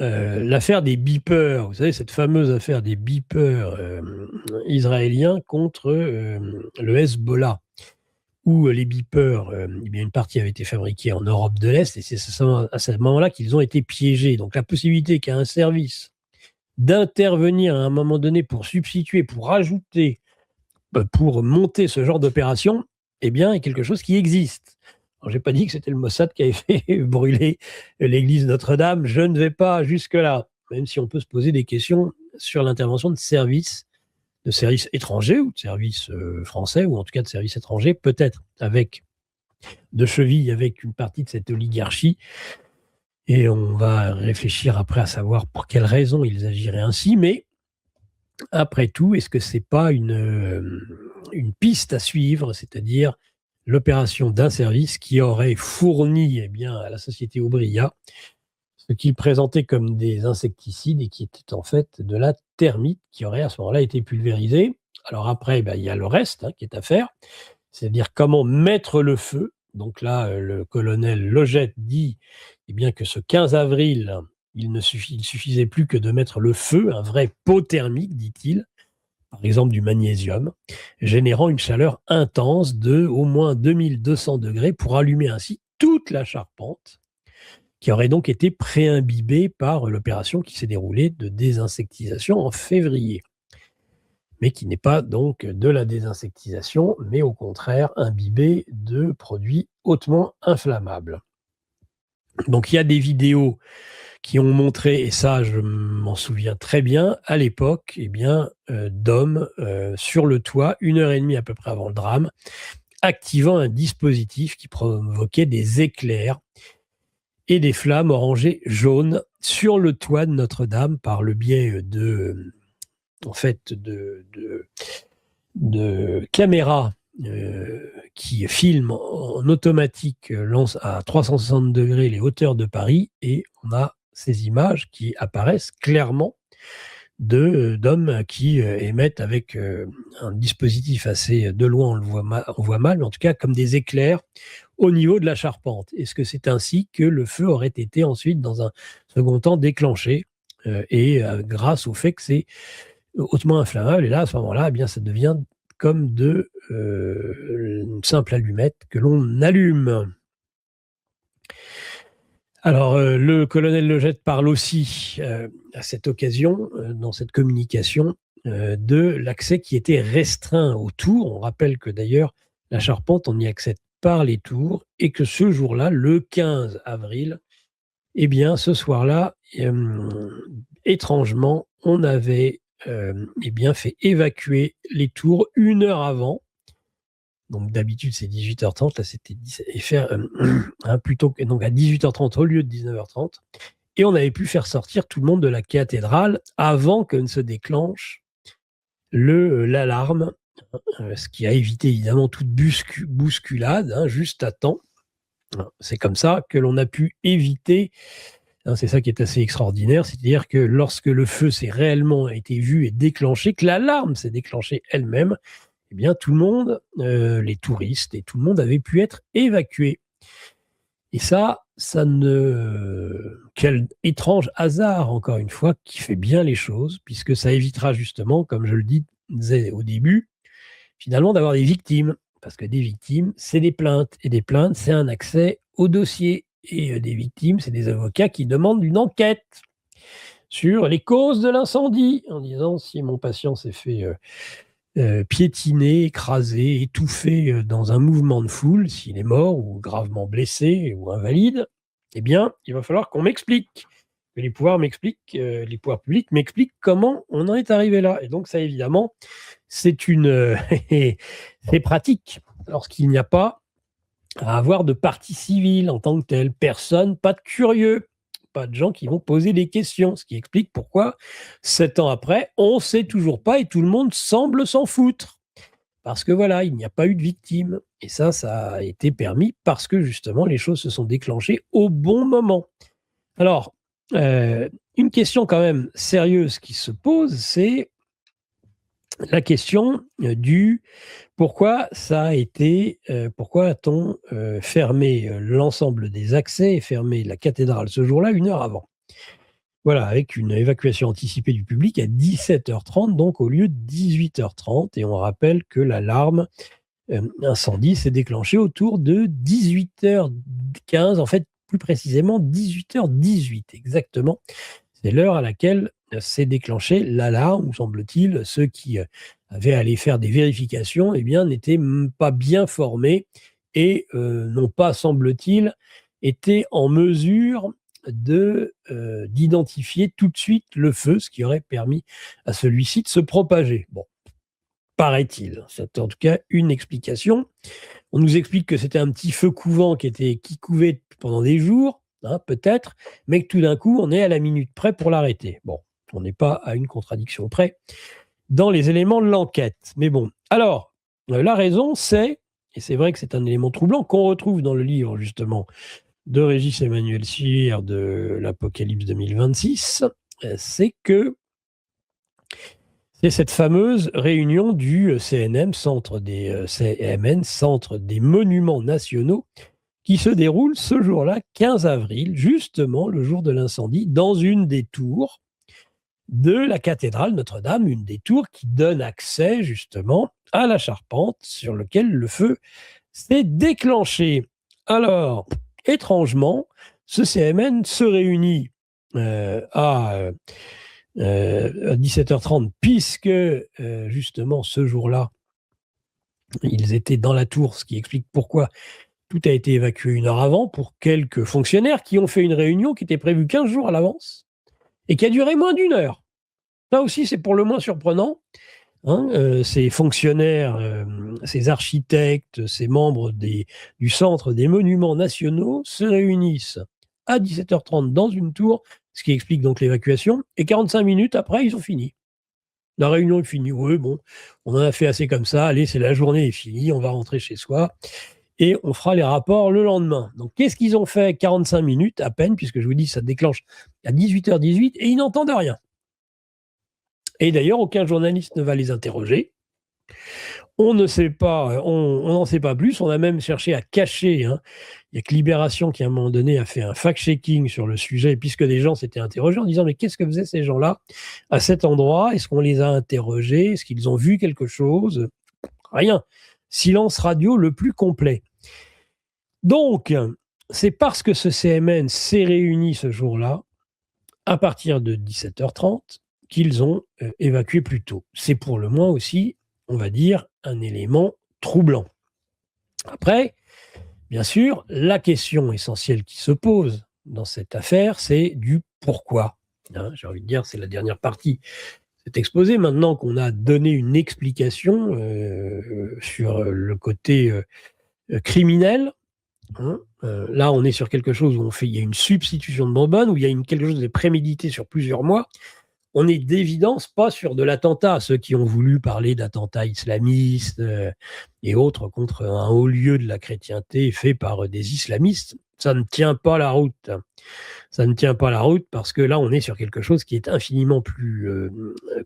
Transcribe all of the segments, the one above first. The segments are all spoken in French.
l'affaire des beepers, vous savez, cette fameuse affaire des beepers israéliens contre le Hezbollah, où les beepers, eh bien, une partie avait été fabriquée en Europe de l'Est, et c'est à ce moment-là qu'ils ont été piégés. Donc la possibilité qu'il y ait un service d'intervenir à un moment donné pour substituer, pour rajouter, pour monter ce genre d'opération, eh bien, est quelque chose qui existe. Alors, j'ai pas dit que c'était le Mossad qui avait fait brûler l'église Notre-Dame. Je ne vais pas jusque-là, même si on peut se poser des questions sur l'intervention de services étrangers ou de services français, ou en tout cas de services étrangers, peut-être avec de cheville avec une partie de cette oligarchie. Et on va réfléchir après à savoir pour quelles raisons ils agiraient ainsi, mais après tout, est-ce que c'est pas une piste à suivre, c'est-à-dire l'opération d'un service qui aurait fourni eh bien, à la société Oubria ce qu'il présentait comme des insecticides et qui était en fait de la thermite qui aurait à ce moment-là été pulvérisée. Alors après, il y a le reste qui est à faire, c'est-à-dire comment mettre le feu. Donc là, le colonel Logette dit eh bien, que ce 15 avril, il suffisait plus que de mettre le feu, un vrai pot thermique, dit-il, par exemple du magnésium, générant une chaleur intense de au moins 2200 degrés pour allumer ainsi toute la charpente, qui aurait donc été préimbibée par l'opération qui s'est déroulée de désinsectisation en février, mais qui n'est pas donc de la désinsectisation, mais au contraire imbibée de produits hautement inflammables. Donc il y a des vidéos qui ont montré, et ça je m'en souviens très bien, à l'époque, eh bien, d'hommes sur le toit, 1 heure et demie à peu près avant le drame, activant un dispositif qui provoquait des éclairs et des flammes orangées jaunes sur le toit de Notre-Dame par le biais en fait, de caméras qui filment en automatique à 360 degrés les hauteurs de Paris, et on a ces images qui apparaissent clairement d'hommes qui émettent avec un dispositif assez de loin, on voit mal, mais en tout cas comme des éclairs au niveau de la charpente. Est-ce que c'est ainsi que le feu aurait été ensuite, dans un second temps, déclenché grâce au fait que c'est hautement inflammable, et là, à ce moment-là, eh bien, ça devient comme une simple allumette que l'on allume. Alors, le colonel Logette parle aussi, à cette occasion, dans cette communication, de l'accès qui était restreint aux tours. On rappelle que d'ailleurs, la charpente, on y accède par les tours, et que ce jour-là, le 15 avril, eh bien, ce soir-là, étrangement, on avait eh bien, fait évacuer les tours 1 heure avant. Donc d'habitude c'est 18h30, là c'était plutôt que donc à 18h30 au lieu de 19h30, et on avait pu faire sortir tout le monde de la cathédrale avant que ne se déclenche l'alarme, ce qui a évité évidemment toute bousculade, juste à temps. C'est comme ça que l'on a pu éviter. C'est ça qui est assez extraordinaire, c'est-à-dire que lorsque le feu s'est réellement été vu et déclenché, que l'alarme s'est déclenchée elle-même, eh bien tout le monde, les touristes et tout le monde avait pu être évacué. Et quel étrange hasard, encore une fois, qui fait bien les choses, puisque ça évitera justement, comme je le disais au début, finalement d'avoir des victimes. Parce que des victimes, c'est des plaintes. Et des plaintes, c'est un accès au dossier. Et des victimes, c'est des avocats qui demandent une enquête sur les causes de l'incendie, en disant si mon patient s'est fait piétiné, écrasé, étouffé dans un mouvement de foule, s'il est mort ou gravement blessé ou invalide, eh bien, il va falloir qu'on m'explique, que les pouvoirs publics m'expliquent comment on en est arrivé là. Et donc ça, évidemment, c'est c'est pratique lorsqu'il n'y a pas à avoir de partie civile en tant que telle. Personne, pas de curieux, pas de gens qui vont poser des questions, ce qui explique pourquoi, 7 ans après, on ne sait toujours pas et tout le monde semble s'en foutre. Parce que voilà, il n'y a pas eu de victime. Et ça a été permis parce que justement, les choses se sont déclenchées au bon moment. Alors, une question quand même sérieuse qui se pose, c'est la question du pourquoi pourquoi a-t-on fermé l'ensemble des accès et fermé la cathédrale ce jour-là 1 heure avant? Voilà, avec une évacuation anticipée du public à 17h30, donc au lieu de 18h30. Et on rappelle que l'alarme incendie s'est déclenchée autour de 18h15, en fait, plus précisément 18h18, exactement. C'est l'heure à laquelle s'est déclenchée l'alarme, où semble-t-il, ceux qui avaient à aller faire des vérifications, eh bien, n'étaient pas bien formés et n'ont pas, semble-t-il, été en mesure d'identifier tout de suite le feu, ce qui aurait permis à celui-ci de se propager. Bon, paraît-il. C'est en tout cas une explication. On nous explique que c'était un petit feu couvant qui couvait pendant des jours, hein, peut-être, mais que tout d'un coup, on est à la minute près pour l'arrêter. Bon, on n'est pas à une contradiction près dans les éléments de l'enquête. Mais bon, alors, la raison, c'est, et c'est vrai que c'est un élément troublant qu'on retrouve dans le livre, justement, de Régis Emmanuel Cyr de l'Apocalypse 2026, c'est que c'est cette fameuse réunion du CNM, Centre des CMN, Centre des Monuments Nationaux, qui se déroule ce jour-là, 15 avril, justement le jour de l'incendie, dans une des tours de la cathédrale Notre-Dame, une des tours qui donne accès justement à la charpente sur laquelle le feu s'est déclenché. Alors, étrangement, ce CMN se réunit à 17h30, puisque justement ce jour-là, ils étaient dans la tour, ce qui explique pourquoi tout a été évacué une heure avant pour quelques fonctionnaires qui ont fait une réunion qui était prévue 15 jours à l'avance et qui a duré moins d'une heure. Là aussi, c'est pour le moins surprenant. Hein, ces fonctionnaires, ces architectes, ces membres du Centre des Monuments Nationaux se réunissent à 17h30 dans une tour, ce qui explique donc l'évacuation, et 45 minutes après, ils ont fini. La réunion est finie. Oui, bon, on en a fait assez comme ça. Allez, c'est la journée est finie, on va rentrer chez soi et on fera les rapports le lendemain. Donc, qu'est-ce qu'ils ont fait 45 minutes à peine, puisque je vous dis, ça déclenche à 18h18 et ils n'entendent rien. Et d'ailleurs, aucun journaliste ne va les interroger. On ne sait pas, on n'en sait pas plus. On a même cherché à cacher. Hein. Il y a que Libération qui, à un moment donné, a fait un fact-checking sur le sujet, puisque des gens s'étaient interrogés en disant mais qu'est-ce que faisaient ces gens-là à cet endroit? Est-ce qu'on les a interrogés? Est-ce qu'ils ont vu quelque chose? Rien. Silence radio le plus complet. Donc, c'est parce que ce CMN s'est réuni ce jour-là, à partir de 17h30, qu'ils ont évacué plus tôt. C'est pour le moins aussi, on va dire, un élément troublant. Après, bien sûr, la question essentielle qui se pose dans cette affaire, c'est du pourquoi. Hein, j'ai envie de dire, c'est la dernière partie de cet exposé. Maintenant qu'on a donné une explication sur le côté criminel, hein, là, on est sur quelque chose où il y a une substitution de bonbonne, où il y a quelque chose de prémédité sur plusieurs mois. On est d'évidence pas sur de l'attentat. Ceux qui ont voulu parler d'attentats islamistes et autres contre un haut lieu de la chrétienté fait par des islamistes, ça ne tient pas la route. Ça ne tient pas la route parce que là, on est sur quelque chose qui est infiniment plus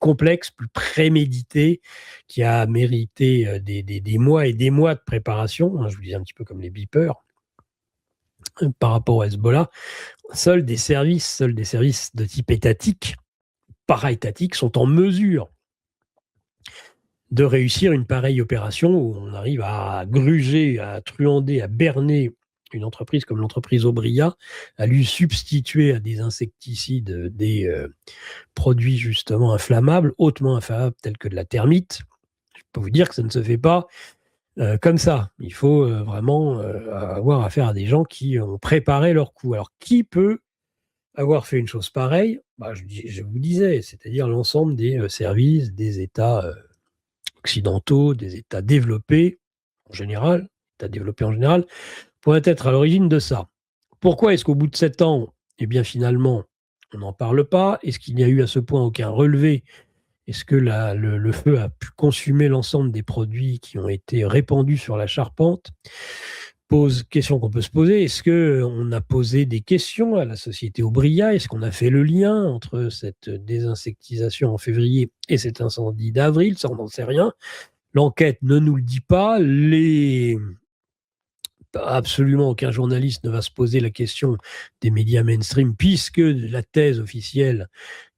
complexe, plus prémédité, qui a mérité des mois et des mois de préparation. Je vous disais un petit peu comme les beepers par rapport au Hezbollah. Seuls des services de type étatique, para-étatiques, sont en mesure de réussir une pareille opération où on arrive à gruger, à truander, à berner une entreprise comme l'entreprise Aubria, à lui substituer à des insecticides des produits justement inflammables, hautement inflammables, tels que de la thermite. Je peux vous dire que ça ne se fait pas comme ça. Il faut vraiment avoir affaire à des gens qui ont préparé leur coup. Alors, qui peut avoir fait une chose pareille? Je vous disais, c'est-à-dire l'ensemble des services, des États occidentaux, des États développés en général, pourraient être à l'origine de ça. Pourquoi est-ce qu'au bout de 7 ans, eh bien finalement, on n'en parle pas? Est-ce qu'il n'y a eu à ce point aucun relevé? Est-ce que le feu a pu consumer l'ensemble des produits qui ont été répandus sur la charpente? Question qu'on peut se poser. Est-ce qu'on a posé des questions à la société Aubria? Est-ce qu'on a fait le lien entre cette désinsectisation en février et cet incendie d'avril? Ça, on n'en sait rien. L'enquête ne nous le dit pas. Les absolument aucun journaliste ne va se poser la question des médias mainstream, puisque la thèse officielle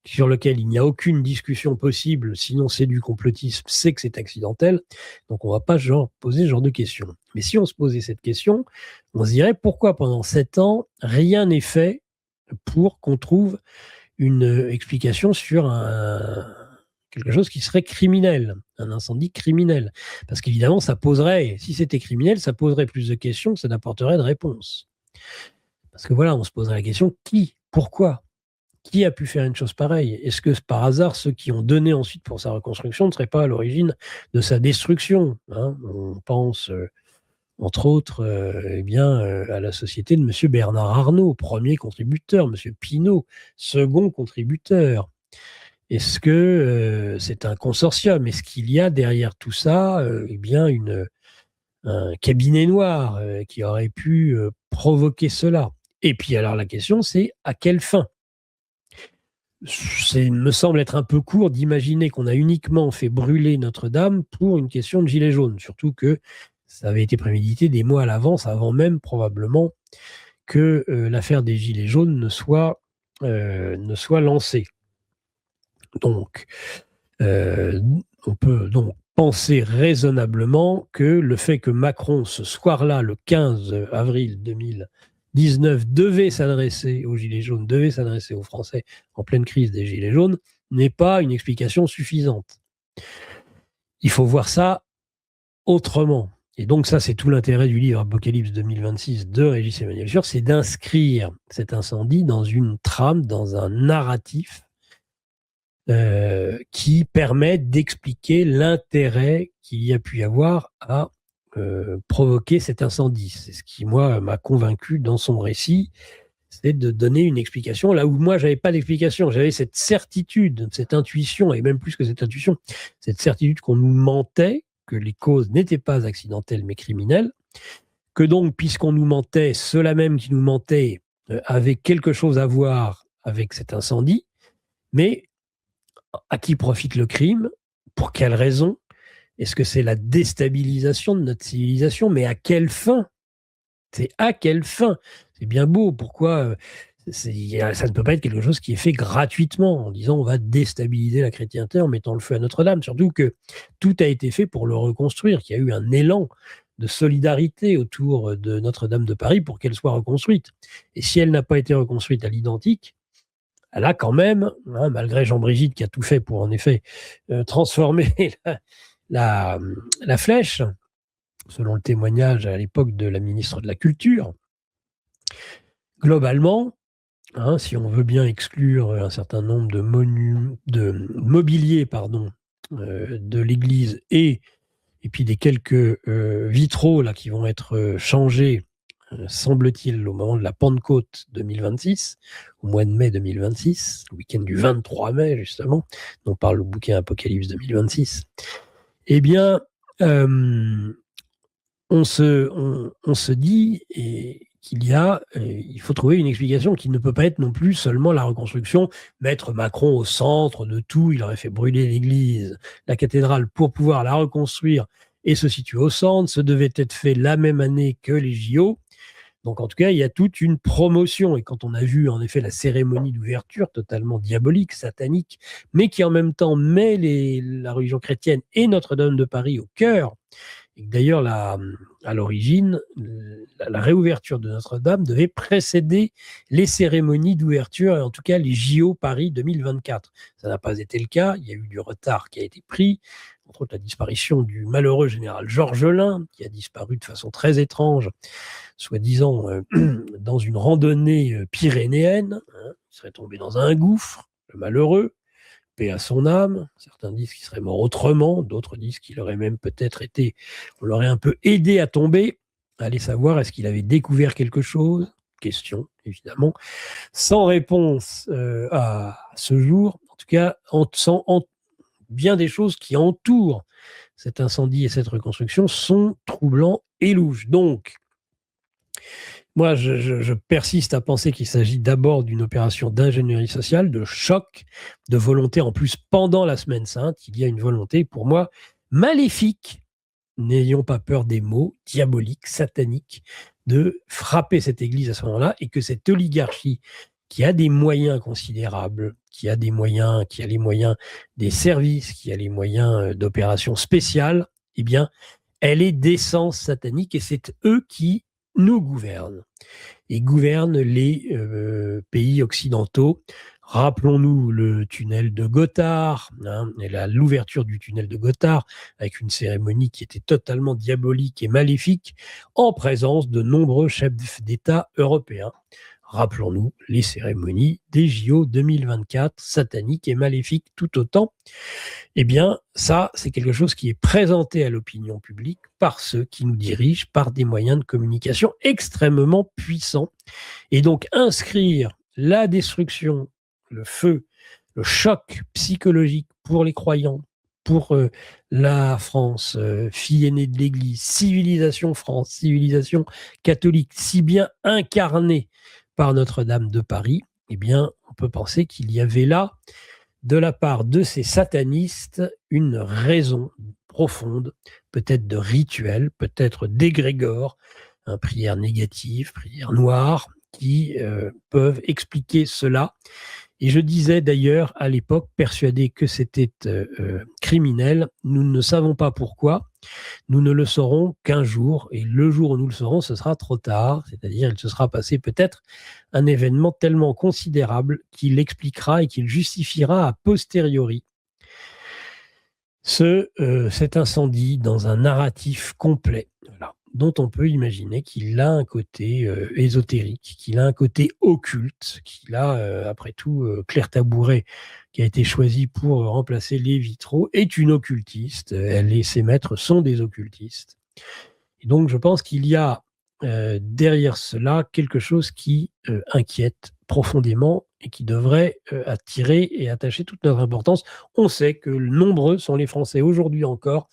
sur laquelle il n'y a aucune discussion possible, sinon c'est du complotisme, c'est que c'est accidentel. Donc on ne va pas poser ce genre de questions. Mais si on se posait cette question, on se dirait pourquoi pendant 7 ans, rien n'est fait pour qu'on trouve une explication sur quelque chose qui serait criminel, un incendie criminel. Parce qu'évidemment, ça poserait, si c'était criminel, ça poserait plus de questions que ça n'apporterait de réponses. Parce que voilà, on se poserait la question, qui, pourquoi, qui a pu faire une chose pareille? Est-ce que par hasard, ceux qui ont donné ensuite pour sa reconstruction ne seraient pas à l'origine de sa destruction, hein? On pense, entre autres, à la société de M. Bernard Arnault, premier contributeur, M. Pinault, second contributeur. Est-ce que c'est un consortium? Est-ce qu'il y a derrière tout ça un cabinet noir qui aurait pu provoquer cela? Et puis alors la question, c'est à quelle fin? Me semble être un peu court d'imaginer qu'on a uniquement fait brûler Notre-Dame pour une question de gilets jaunes, surtout que ça avait été prémédité des mois à l'avance, avant même probablement que l'affaire des gilets jaunes ne soit lancée. Donc, on peut donc penser raisonnablement que le fait que Macron, ce soir-là, le 15 avril 2019, devait s'adresser aux Gilets jaunes, devait s'adresser aux Français en pleine crise des Gilets jaunes, n'est pas une explication suffisante. Il faut voir ça autrement. Et donc ça, c'est tout l'intérêt du livre Apocalypse 2026 de Régis Emmanuel Schur, c'est d'inscrire cet incendie dans une trame, dans un narratif qui permet d'expliquer l'intérêt qu'il y a pu y avoir à provoquer cet incendie. C'est ce qui, moi, m'a convaincu dans son récit, c'est de donner une explication là où moi, je n'avais pas d'explication. J'avais cette certitude, cette intuition, et même plus que cette intuition, cette certitude qu'on nous mentait, que les causes n'étaient pas accidentelles mais criminelles, que donc, puisqu'on nous mentait, ceux-là même qui nous mentaient avaient quelque chose à voir avec cet incendie, mais à qui profite le crime? Pour quelle raison? Est-ce que c'est la déstabilisation de notre civilisation? Mais à quelle fin? C'est à quelle fin? C'est bien beau. Pourquoi ça ne peut pas être quelque chose qui est fait gratuitement en disant on va déstabiliser la chrétienté en mettant le feu à Notre-Dame. Surtout que tout a été fait pour le reconstruire, qu'il y a eu un élan de solidarité autour de Notre-Dame de Paris pour qu'elle soit reconstruite. Et si elle n'a pas été reconstruite à l'identique, elle a quand même, hein, malgré Jean-Brigitte qui a tout fait pour en effet transformer la flèche, selon le témoignage à l'époque de la ministre de la Culture, globalement, hein, si on veut bien exclure un certain nombre de mobilier de l'église et puis des quelques vitraux là, qui vont être changés, semble-t-il, au moment de la Pentecôte 2026, au mois de mai 2026, le week-end du 23 mai, justement, dont parle le bouquin Apocalypse 2026, eh bien, on se dit il faut trouver une explication qui ne peut pas être non plus seulement la reconstruction, mettre Macron au centre de tout, il aurait fait brûler l'église, la cathédrale pour pouvoir la reconstruire et se situer au centre, ce devait être fait la même année que les JO. Donc en tout cas, il y a toute une promotion. Et quand on a vu en effet la cérémonie d'ouverture totalement diabolique, satanique, mais qui en même temps met la religion chrétienne et Notre-Dame de Paris au cœur, et d'ailleurs à l'origine, la réouverture de Notre-Dame devait précéder les cérémonies d'ouverture, et en tout cas les JO Paris 2024. Ça n'a pas été le cas, il y a eu du retard qui a été pris, entre autres la disparition du malheureux général Georges Lain, qui a disparu de façon très étrange, soi-disant dans une randonnée pyrénéenne, hein, il serait tombé dans un gouffre, le malheureux, paix à son âme. Certains disent qu'il serait mort autrement, d'autres disent qu'il aurait même peut-être été, on l'aurait un peu aidé à tomber. Allez savoir, est-ce qu'il avait découvert quelque chose? Question, évidemment, sans réponse à ce jour. En tout cas, bien des choses qui entourent cet incendie et cette reconstruction sont troublants et louches. Donc, moi, je persiste à penser qu'il s'agit d'abord d'une opération d'ingénierie sociale, de choc, de volonté. En plus, pendant la Semaine Sainte, il y a une volonté, pour moi, maléfique n'ayons pas peur des mots diaboliques, sataniques, de frapper cette Église à ce moment-là, et que cette oligarchie qui a des moyens considérables, qui a les moyens des services, qui a les moyens d'opérations spéciales, eh bien, elle est d'essence satanique, et c'est eux qui nous gouvernent et gouvernent les pays occidentaux. Rappelons-nous le tunnel de Gothard, et l'ouverture du tunnel de Gothard, avec une cérémonie qui était totalement diabolique et maléfique, en présence de nombreux chefs d'État européens. Rappelons-nous les cérémonies des JO 2024, sataniques et maléfiques tout autant. Eh bien, ça, c'est quelque chose qui est présenté à l'opinion publique par ceux qui nous dirigent par des moyens de communication extrêmement puissants. Et donc, inscrire la destruction, le feu, le choc psychologique pour les croyants, pour la France, fille aînée de l'Église, civilisation France, civilisation catholique, si bien incarnée par Notre-Dame de Paris, eh bien, on peut penser qu'il y avait là, de la part de ces satanistes, une raison profonde, peut-être de rituel, peut-être d'égrégore, prière négative, prière noire, qui peuvent expliquer cela. Et je disais d'ailleurs à l'époque, persuadé que c'était criminel, nous ne savons pas pourquoi, nous ne le saurons qu'un jour, et le jour où nous le saurons, ce sera trop tard, c'est-à-dire il se sera passé peut-être un événement tellement considérable qu'il expliquera et qu'il justifiera a posteriori cet incendie dans un narratif complet, voilà, dont on peut imaginer qu'il a un côté ésotérique, qu'il a un côté occulte, qu'il a, après tout, Claire Tabouret, qui a été choisie pour remplacer les vitraux, est une occultiste. Elle et ses maîtres sont des occultistes. Et donc, je pense qu'il y a derrière cela quelque chose qui inquiète profondément et qui devrait attirer et attacher toute notre importance. On sait que nombreux sont les Français aujourd'hui encore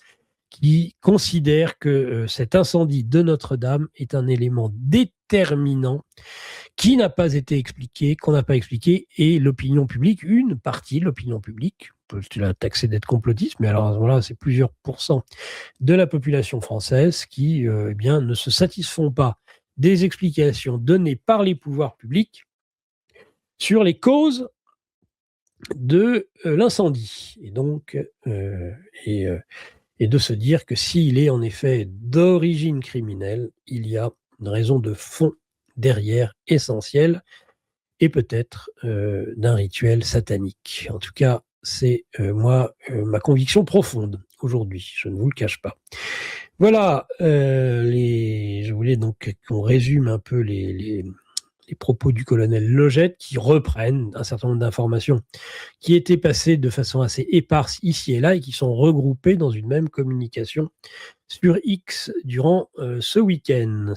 qui considèrent que cet incendie de Notre-Dame est un élément déterminant qui n'a pas été expliqué, qu'on n'a pas expliqué, et l'opinion publique, une partie de l'opinion publique, tu l'as taxé d'être complotiste, mais alors à ce moment-là, c'est plusieurs pourcents de la population française qui eh bien, ne se satisfont pas des explications données par les pouvoirs publics sur les causes de l'incendie. Et donc, et de se dire que s'il est en effet d'origine criminelle, il y a une raison de fond derrière essentielle, et peut-être d'un rituel satanique. En tout cas, c'est ma conviction profonde aujourd'hui, je ne vous le cache pas. Voilà, je voulais donc qu'on résume un peu les propos du colonel Logette, qui reprennent un certain nombre d'informations qui étaient passées de façon assez éparse ici et là et qui sont regroupées dans une même communication sur X durant ce week-end.